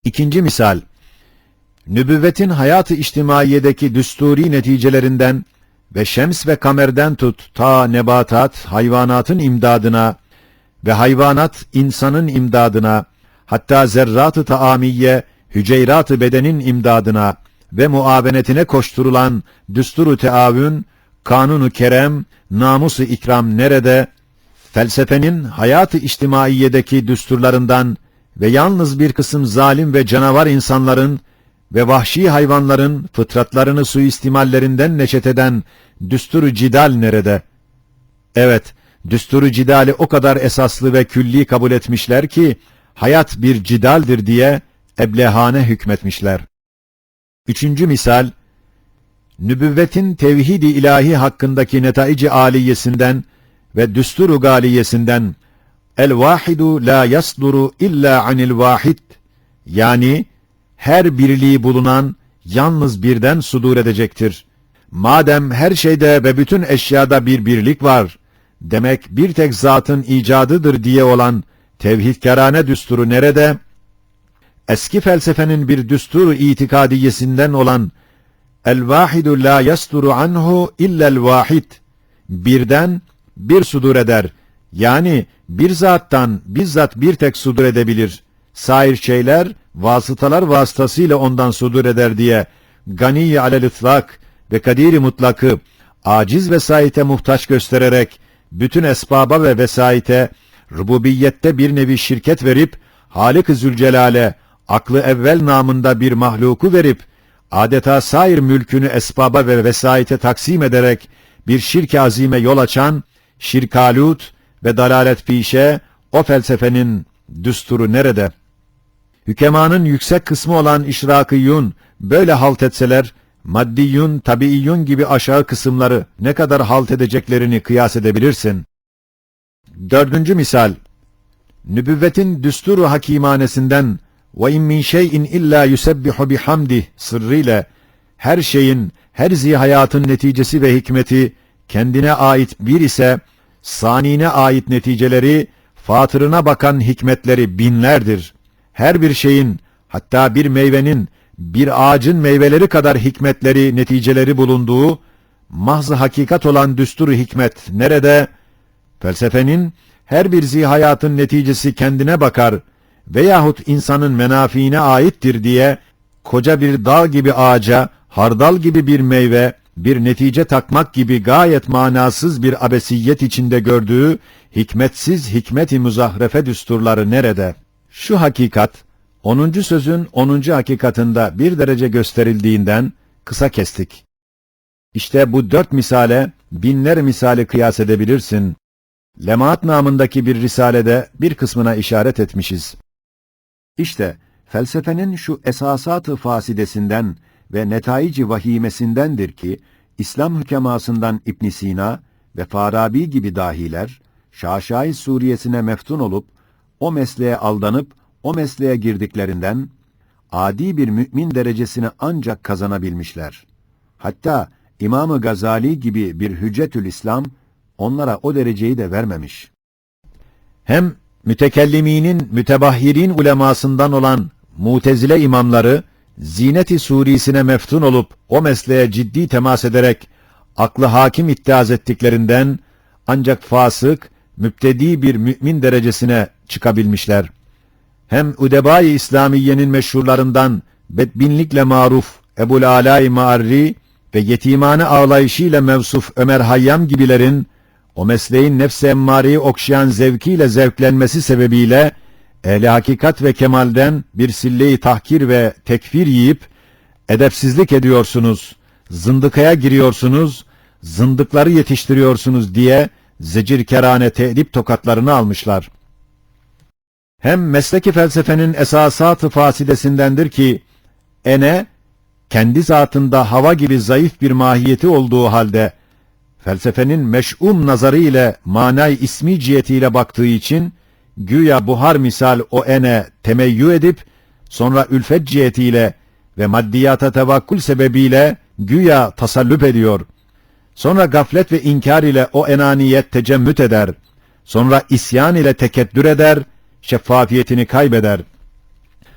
İkinci misal, nübüvvetin hayat-ı içtimaiyedeki düsturi neticelerinden ve şems ve kamerden tut ta nebatat, hayvanatın imdadına ve hayvanat insanın imdadına, hatta zerrat-ı taamiyye, hüceyrat-ı bedenin imdadına ve muavenetine koşturulan düsturu teavün, kanunu kerem, namus-u ikram nerede? Felsefenin hayat-ı içtimaiyedeki düsturlarından ve yalnız bir kısım zalim ve canavar insanların ve vahşi hayvanların fıtratlarını suistimallerinden neşet eden düsturu cidal nerede? Evet, düsturu cidali o kadar esaslı ve külli kabul etmişler ki, hayat bir cidaldir diye eblehane hükmetmişler. Üçüncü misal, nübüvvetin tevhid-i ilahi hakkındaki netaic-i aliyesinden ve düsturu galiyesinden el-vahidu la yasduru illa anil vahid, yani her birliği bulunan yalnız birden sudur edecektir. Madem her şeyde ve bütün eşyada bir birlik var, demek bir tek zatın icadıdır diye olan tevhidkârâne düsturu nerede? Eski felsefenin bir düsturu itikadiyesinden olan el-vahidu la yasduru anhu illel vahid, birden bir sudur eder. Yani bir zattan bizzat bir tek sudur edebilir. Sair şeyler vasıtalar vasıtasıyla ondan sudur eder diye gani alel itlak ve kadiri mutlakı aciz vesayete muhtaç göstererek bütün esbaba ve vesayete rububiyette bir nevi şirket verip Halik-i Zülcelal'e aklı evvel namında bir mahluku verip adeta sair mülkünü esbaba ve vesayete taksim ederek bir şirk-i azime yol açan şirkalut ve dalalet pişe o felsefenin düsturu nerede? Hükemanın yüksek kısmı olan işrakiyun böyle halt etseler, maddiyun, tabiiyun gibi aşağı kısımları ne kadar halt edeceklerini kıyas edebilirsin. Dördüncü misal, nübüvvetin düsturu hakimanesinden ve in min şeyin illa yusebbihu bihamdih sırrıyla her şeyin, her zihayatın neticesi ve hikmeti kendine ait bir ise, sanine ait neticeleri, fatırına bakan hikmetleri binlerdir. Her bir şeyin, hatta bir meyvenin, bir ağacın meyveleri kadar hikmetleri, neticeleri bulunduğu, mahz-ı hakikat olan düsturu hikmet nerede? Felsefenin, her bir zihayatın neticesi kendine bakar veyahut insanın menafiine aittir diye, koca bir dağ gibi ağaca, hardal gibi bir meyve, bir netice takmak gibi gayet manasız bir abesiyet içinde gördüğü hikmetsiz hikmet-i muzahrefe düsturları nerede? Şu hakikat, 10. sözün 10. hakikatında bir derece gösterildiğinden kısa kestik. İşte bu 4 misale binler misali kıyas edebilirsin. Lemaat namındaki bir risalede bir kısmına işaret etmişiz. İşte felsefenin şu esasat-ı fasidesinden ve netaic-i vahimesindendir ki, İslam hükemasından İbn Sina ve Farabi gibi dahiler, Şaşai Suriyesine meftun olup, o mesleğe aldanıp, o mesleğe girdiklerinden, adi bir mümin derecesini ancak kazanabilmişler. Hatta İmam-ı Gazali gibi bir Hüccetül İslam, onlara o dereceyi de vermemiş. Hem mütekelliminin mütebahhirin ulemasından olan Mutezile imamları, Zinet-i Surisine meftun olup o mesleğe ciddi temas ederek aklı hakim iddiaz ettiklerinden ancak fasık, müptedi bir mümin derecesine çıkabilmişler. Hem Udeba-i İslamiye'nin meşhurlarından bedbinlikle maruf Ebu'l-Alâ-i Ma'arri ve yetimane ağlayışıyla mevsuf Ömer Hayyam gibilerin o mesleğin nefs-i emmareyi okşayan zevkiyle zevklenmesi sebebiyle ehl-i hakikat ve kemalden bir sille-i tahkir ve tekfir yiyip edepsizlik ediyorsunuz, zındıkaya giriyorsunuz, zındıkları yetiştiriyorsunuz diye zecirkerane te'dip tokatlarını almışlar. Hem mesleki felsefenin esasat-ı fasidesindendir ki, ene, kendi zatında hava gibi zayıf bir mahiyeti olduğu halde, felsefenin meş'um nazarı ile manay ismi cihetiyle baktığı için, güya buhar misal o ene temeyyü edip, sonra ülfet cihetiyle ve maddiyata tevakkul sebebiyle güya tasallüp ediyor. Sonra gaflet ve inkar ile o enaniyet tecemmüt eder. Sonra isyan ile tekeddür eder, şeffafiyetini kaybeder.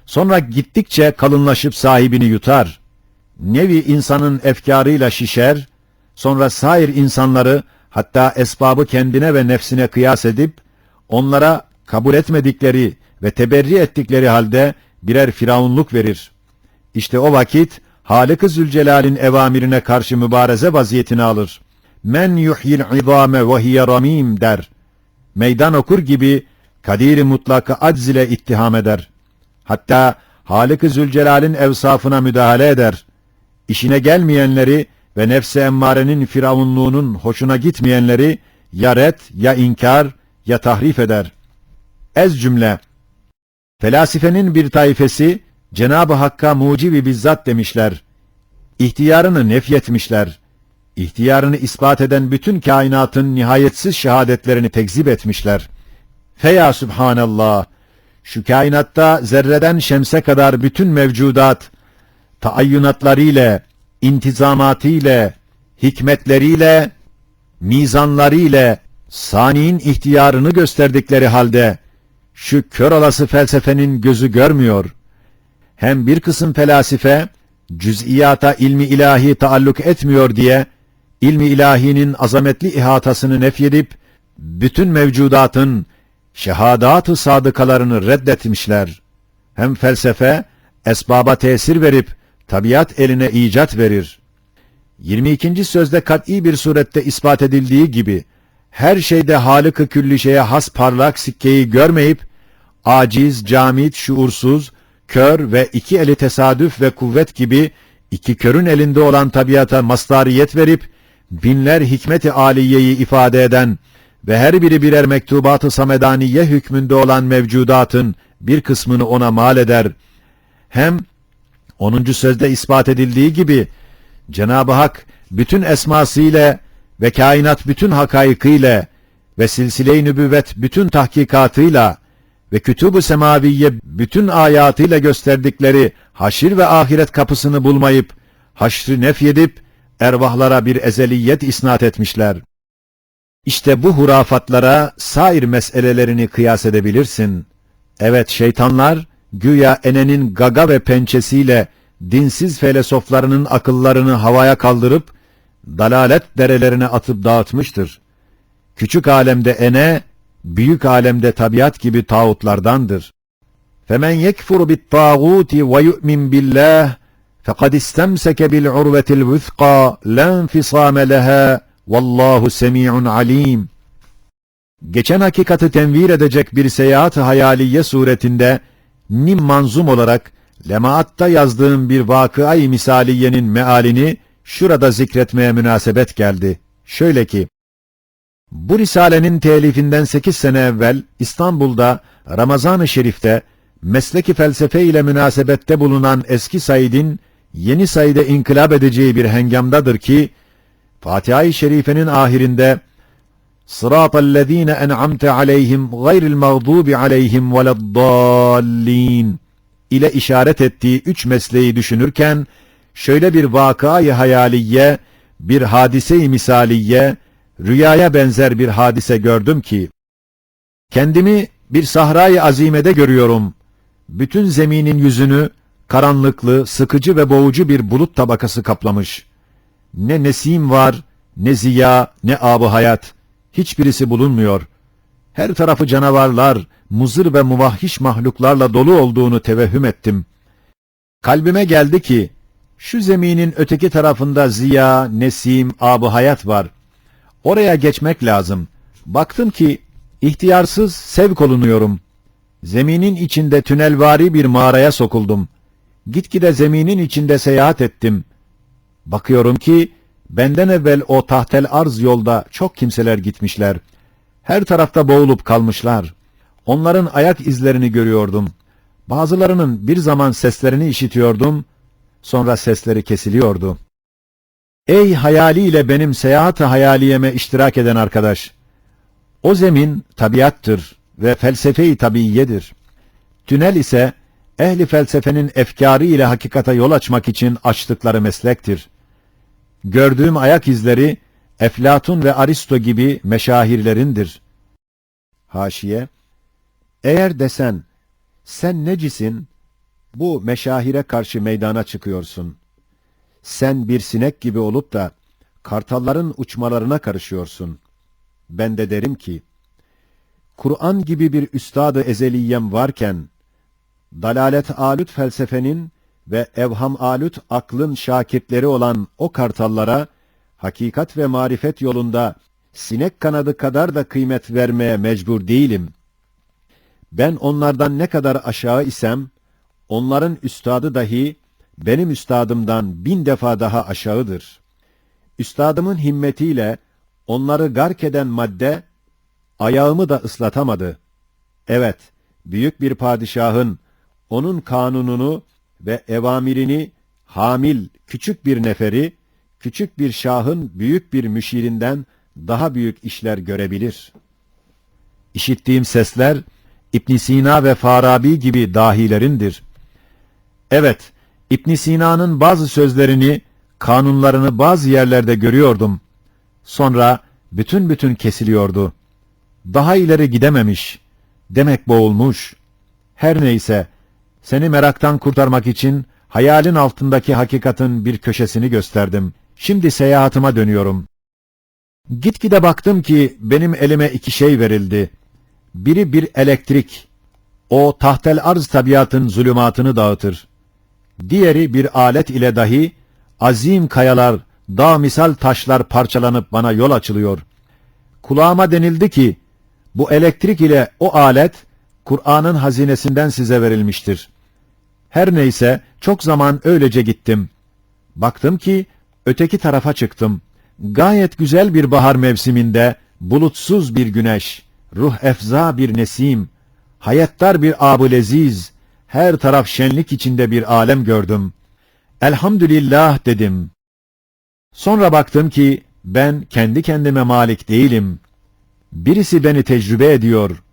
Sonra gittikçe kalınlaşıp sahibini yutar. Nevi insanın efkarıyla şişer, sonra sair insanları, hatta esbabı kendine ve nefsine kıyas edip, onlara kabul etmedikleri ve teberri ettikleri halde birer firavunluk verir. İşte o vakit Hâlik-i Zülcelal'in evamirine karşı mübareze vaziyetini alır. Men yuhyil izâme ve hiye ramîm der. Meydan okur gibi kadir-i mutlakı acz ile ittiham eder. Hatta Hâlik-i Zülcelal'in evsafına müdahale eder. İşine gelmeyenleri ve nefs-i emmârenin firavunluğunun hoşuna gitmeyenleri ya ret, ya inkar, ya tahrif eder. Ez cümle, felasifenin bir taifesi Cenab-ı Hakk'a mucibi bizzat demişler. İhtiyarını nefyetmişler. İhtiyarını ispat eden bütün kainatın nihayetsiz şehadetlerini tekzip etmişler. Feya Sübhanallah! Şu kainatta zerreden şemse kadar bütün mevcudat, taayyunatlarıyla, intizamatıyla, hikmetleriyle, mizanlarıyla, sani'in ihtiyarını gösterdikleri halde, şu kör olası felsefenin gözü görmüyor. Hem bir kısım felasife, cüz'iyata ilmi ilahi taalluk etmiyor diye, ilmi ilahinin azametli ihatasını nefyedip, bütün mevcudatın şehadat-ı sadıkalarını reddetmişler. Hem felsefe, esbaba tesir verip, tabiat eline icat verir. 22. sözde kat'î bir surette ispat edildiği gibi, her şeyde Hâlik-i Küllişe'ye has parlak sikkeyi görmeyip, aciz, camit, şuursuz, kör ve iki eli tesadüf ve kuvvet gibi iki körün elinde olan tabiata mastariyet verip, binler hikmet-i âliyeyi ifade eden ve her biri birer mektubat-ı samedaniye hükmünde olan mevcudatın bir kısmını ona mal eder. Hem 10. sözde ispat edildiği gibi, Cenab-ı Hak bütün esmasıyla ve kainat bütün hakaikıyla ve silsile-i nübüvvet bütün tahkikatıyla ve kütûb-ü semaviye bütün ayatıyla gösterdikleri haşir ve ahiret kapısını bulmayıp, haşrı nefyedip, ervahlara bir ezeliyet isnat etmişler. İşte bu hurafatlara sair meselelerini kıyas edebilirsin. Evet, şeytanlar, güya enenin gaga ve pençesiyle dinsiz felsefelerinin akıllarını havaya kaldırıp, dalalet derelerine atıp dağıtmıştır. Küçük alemde ene, büyük alemde tabiat gibi tağutlardandır. فَمَنْ يَكْفُرُ بِالطَّاغُوتِ وَيُؤْمِنْ بِاللّٰهِ فَقَدْ اسْتَمْسَكَ بِالْعُرْوَةِ الْوُثْقَى لَا انْفِصَامَ لَهَا وَاللّٰهُ سَمِيعٌ عَلِيمٌ. Geçen hakikati tenvir edecek bir seyahat-ı hayaliye suretinde nim manzum olarak Lemaatta yazdığım bir vakıa-i misaliyenin mealini şurada zikretmeye münasebet geldi. Şöyle ki, bu risalenin telifinden 8 sene evvel İstanbul'da Ramazan-ı Şerif'te mesleki felsefe ile münasebette bulunan eski Said'in yeni Said'e inkılap edeceği bir hengamdadır ki, Fatiha-i Şerife'nin ahirinde Sıratallezîne en'amte aleyhim gayril mağdubi aleyhim veleddallin ile işaret ettiği 3 mesleği düşünürken, şöyle bir vakâ-i hayaliye, bir hadise-i misaliye, rüyaya benzer bir hadise gördüm ki, kendimi bir sahra-i azimede görüyorum. Bütün zeminin yüzünü karanlıklı, sıkıcı ve boğucu bir bulut tabakası kaplamış. Ne nesim var, ne ziya, ne ab-ı hayat. Hiçbirisi bulunmuyor. Her tarafı canavarlar, muzır ve muvahhiş mahluklarla dolu olduğunu tevehhüm ettim. Kalbime geldi ki, şu zeminin öteki tarafında ziya, nesim, ab-ı hayat var. Oraya geçmek lazım. Baktım ki, ihtiyarsız sevk olunuyorum. Zeminin içinde tünelvari bir mağaraya sokuldum. Gitgide zeminin içinde seyahat ettim. Bakıyorum ki, benden evvel o tahtel arz yolda çok kimseler gitmişler. Her tarafta boğulup kalmışlar. Onların ayak izlerini görüyordum. Bazılarının bir zaman seslerini işitiyordum, sonra sesleri kesiliyordu. Ey hayaliyle benim seyahat-ı hayaliyeme iştirak eden arkadaş! O zemin tabiattır ve felsefe-i tabiiyedir. Tünel ise ehli felsefenin efkârı ile hakikata yol açmak için açtıkları meslektir. Gördüğüm ayak izleri Eflatun ve Aristo gibi meşahirlerindir. Haşiye, eğer desen, sen necisin? bu meşahire karşı meydana çıkıyorsun. Sen bir sinek gibi olup da kartalların uçmalarına karışıyorsun. Ben de derim ki, Kur'an gibi bir üstad-ı ezeliyem varken, dalalet alüt felsefenin ve evham alüt aklın şakirtleri olan o kartallara, hakikat ve marifet yolunda sinek kanadı kadar da kıymet vermeye mecbur değilim. Ben onlardan ne kadar aşağı isem, onların üstadı dahi benim üstadımdan 1000 defa daha aşağıdır. Üstadımın himmetiyle onları gark eden madde, ayağımı da ıslatamadı. Evet, büyük bir padişahın, onun kanununu ve evamirini hamil küçük bir neferi, küçük bir şahın büyük bir müşirinden daha büyük işler görebilir. İşittiğim sesler, İbn Sina ve Farabi gibi dahilerindir. Evet, İbn Sina'nın bazı sözlerini, kanunlarını bazı yerlerde görüyordum. Sonra bütün kesiliyordu. Daha ileri gidememiş, demek boğulmuş. Her neyse, seni meraktan kurtarmak için hayalin altındaki hakikatin bir köşesini gösterdim. Şimdi seyahatıma dönüyorum. Gitgide baktım ki benim elime 2 şey verildi. Biri bir elektrik, o tahtel arz tabiatın zulümatını dağıtır. Diğeri bir alet ile dahi azim kayalar, dağ misal taşlar parçalanıp bana yol açılıyor. Kulağıma denildi ki, bu elektrik ile o alet, Kur'an'ın hazinesinden size verilmiştir. Her neyse, çok zaman öylece gittim. Baktım ki, öteki tarafa çıktım. Gayet güzel bir bahar mevsiminde, bulutsuz bir güneş, ruh efza bir nesim, hayattar bir ab-ı leziz, her taraf şenlik içinde bir alem gördüm. Elhamdülillah dedim. Sonra baktım ki, ben kendi kendime malik değilim. Birisi beni tecrübe ediyor.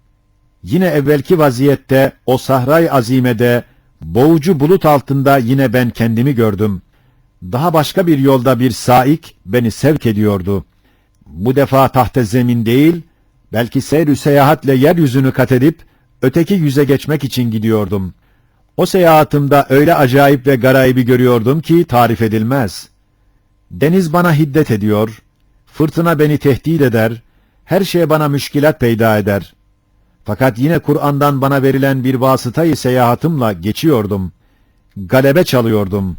Yine evvelki vaziyette, o sahray azimede, boğucu bulut altında yine ben kendimi gördüm. Daha başka bir yolda bir saik beni sevk ediyordu. Bu defa tahte zemin değil, belki seyr-ü seyahatle yeryüzünü kat edip, öteki yüze geçmek için gidiyordum. O seyahatımda öyle acayip ve garayibi görüyordum ki tarif edilmez. Deniz bana hiddet ediyor, fırtına beni tehdit eder, her şey bana müşkilat peyda eder. Fakat yine Kur'an'dan bana verilen bir vasıtayı seyahatımla geçiyordum. Galebe çalıyordum.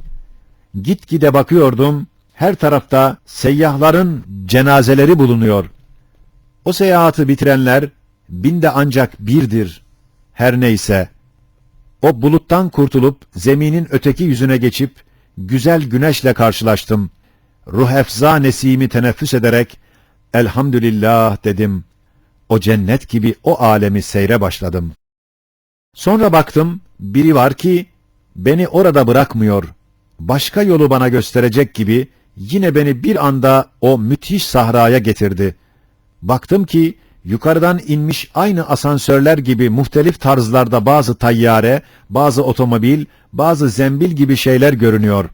Gitgide bakıyordum, her tarafta seyyahların cenazeleri bulunuyor. O seyahatı bitirenler, 1000'de ancak birdir. Her neyse, o buluttan kurtulup zeminin öteki yüzüne geçip, güzel güneşle karşılaştım. Ruh efza nesimi teneffüs ederek, elhamdülillah dedim. O cennet gibi o alemi seyre başladım. Sonra baktım, biri var ki, beni orada bırakmıyor. Başka yolu bana gösterecek gibi, yine beni bir anda o müthiş sahraya getirdi. Baktım ki, yukarıdan inmiş aynı asansörler gibi muhtelif tarzlarda bazı tayyare, bazı otomobil, bazı zembil gibi şeyler görünüyor.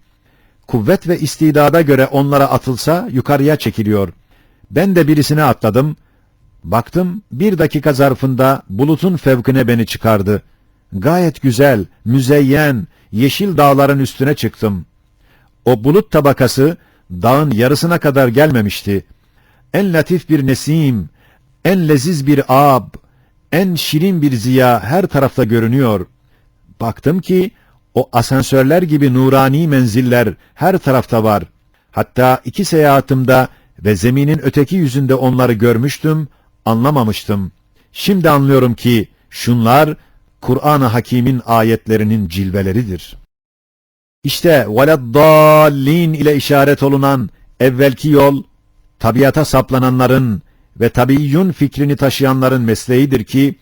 Kuvvet ve istidada göre onlara atılsa yukarıya çekiliyor. Ben de birisine atladım. Baktım 1 dakika zarfında bulutun fevkine beni çıkardı. Gayet güzel, müzeyyen, yeşil dağların üstüne çıktım. O bulut tabakası dağın yarısına kadar gelmemişti. En latif bir nesim, en leziz bir ab, en şirin bir ziya her tarafta görünüyor. Baktım ki o asansörler gibi nurani menziller her tarafta var. Hatta 2 seyahatimde ve zeminin öteki yüzünde onları görmüştüm, anlamamıştım. Şimdi anlıyorum ki şunlar Kur'an-ı Hakîm'in ayetlerinin cilveleridir. İşte veleddallin ile işaret olunan evvelki yol, tabiata saplananların ve tabiyyun fikrini taşıyanların mesleğidir ki,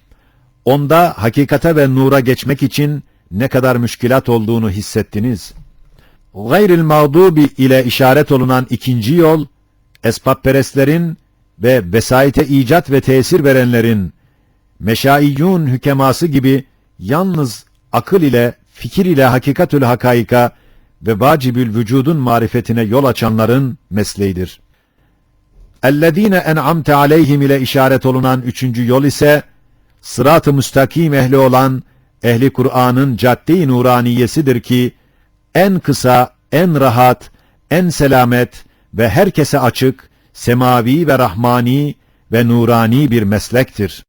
onda hakikate ve nura geçmek için ne kadar müşkilat olduğunu hissettiniz. Gayril mağdubi ile işaret olunan ikinci yol, esbabperestlerin ve vesayete icat ve tesir verenlerin, meşaiyyun hükeması gibi yalnız akıl ile, fikir ile hakikatül hakaika ve vacibül vücudun marifetine yol açanların mesleğidir. اَلَّذ۪ينَ اَنْعَمْتَ عَلَيْهِمْ ile işaret olunan üçüncü yol ise, sırat-ı müstakim ehli olan ehli Kur'an'ın cadde-i nuraniyesidir ki, en kısa, en rahat, en selamet ve herkese açık, semavi ve rahmani ve nurani bir meslektir.